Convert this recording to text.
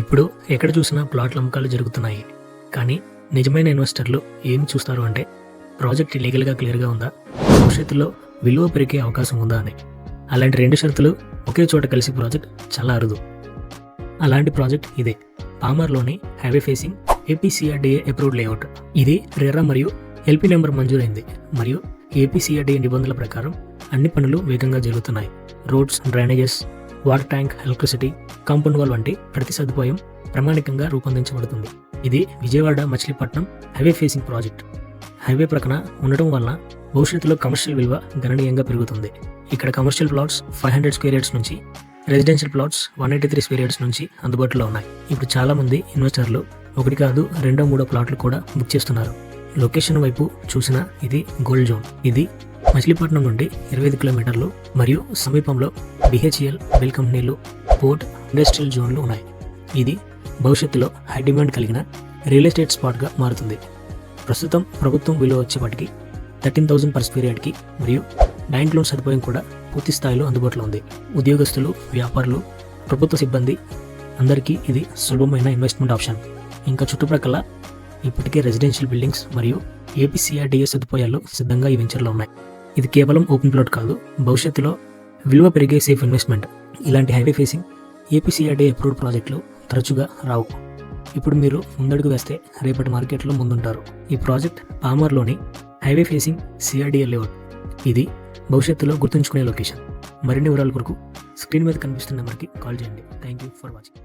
ఇప్పుడు ఎక్కడ చూసినా ప్లాట్ల అమ్మకాలు జరుగుతున్నాయి. కానీ నిజమైన ఇన్వెస్టర్లు ఏం చూస్తారు అంటే ప్రాజెక్ట్ లీగల్గా క్లియర్గా ఉందా, భవిష్యత్తులో విలువ పెరిగే అవకాశం ఉందా అని. అలాంటి రెండు షరతులు ఒకే చోట కలిసి ప్రాజెక్ట్ చాలా అరుదు. అలాంటి ప్రాజెక్ట్ ఇదే, పామర్లోని highway facing APCRDA approved layout. ఇది రెరా మరియు ఎల్పీ నెంబర్ మంజూరైంది మరియు ఏపీసీఆర్డీఏ నిబంధనల ప్రకారం అన్ని పనులు వేగంగా జరుగుతున్నాయి. Roads, drainages, water tank, electricity, compound wall వంటి ప్రతి సదుపాయం ప్రామాణికంగా రూపొందించబడుతుంది. ఇది Vijayawada Machilipatnam highway facing project. Highway ప్రక్కన ఉండటం వలన భవిష్యత్తులో కమర్షియల్ విలువ గణనీయంగా పెరుగుతుంది. ఇక్కడ కమర్షియల్ ప్లాట్స్ 500 స్క్వేర్ యార్డ్స్ నుంచి, రెసిడెన్షియల్ ప్లాట్స్ 183 స్క్వేర్ యార్డ్స్ నుంచి అందుబాటులో ఉన్నాయి. ఇప్పుడు చాలా మంది ఇన్వెస్టర్లు ఒకటి కాదు, రెండో మూడో ప్లాట్లు కూడా బుక్ చేస్తున్నారు. లొకేషన్ వైపు చూసినా ఇది గోల్డ్ జోన్. ఇది మచిలీపట్నం నుండి 25 కిలోమీటర్లు మరియు సమీపంలో BHEL బిల్ కంపెనీలు, పోర్ట్, ఇండస్ట్రియల్ జోన్లు ఉన్నాయి. ఇది భవిష్యత్తులో హై డిమాండ్ కలిగిన రియల్ ఎస్టేట్ స్పాట్గా మారుతుంది. ప్రస్తుతం ప్రభుత్వం విలువ వచ్చేప్పటికి 13,000 పర్ స్క్వేర్ యార్డ్కి మరియు బ్యాంక్ లోన్ సదుపాయం కూడా పూర్తి స్థాయిలో అందుబాటులో ఉంది. ఉద్యోగస్తులు, వ్యాపారులు, ప్రభుత్వ సిబ్బంది అందరికీ ఇది సులభమైన ఇన్వెస్ట్మెంట్ ఆప్షన్. ఇంకా చుట్టుప్రక్కల ఇప్పటికే రెసిడెన్షియల్ బిల్డింగ్స్ మరియు ఏపీసీఆర్డీఏ సదుపాయాలు సిద్ధంగా ఈ వెంచర్లో ఉన్నాయి. ఇది కేవలం ఓపెన్ ప్లాట్ కాదు, భవిష్యత్తులో విలువ పెరిగే సేఫ్ ఇన్వెస్ట్మెంట్. ఇలాంటి హైవే ఫేసింగ్ ఏపీసీఆర్డీఏ అప్రూవ్డ్ ప్రాజెక్టులు తరచుగా రావు. ఇప్పుడు మీరు ముందడుగు వేస్తే రేపటి మార్కెట్లో ముందుంటారు. ఈ ప్రాజెక్ట్ పామర్లోని హైవే ఫేసింగ్ సిఆర్డీఏ లేఅవుట్. ఇది భవిష్యత్తులో గుర్తుంచుకునే లొకేషన్. మరిన్ని వివరాల కొరకు స్క్రీన్ మీద కనిపిస్తున్న నెంబర్కి కాల్ చేయండి. Thank you for watching.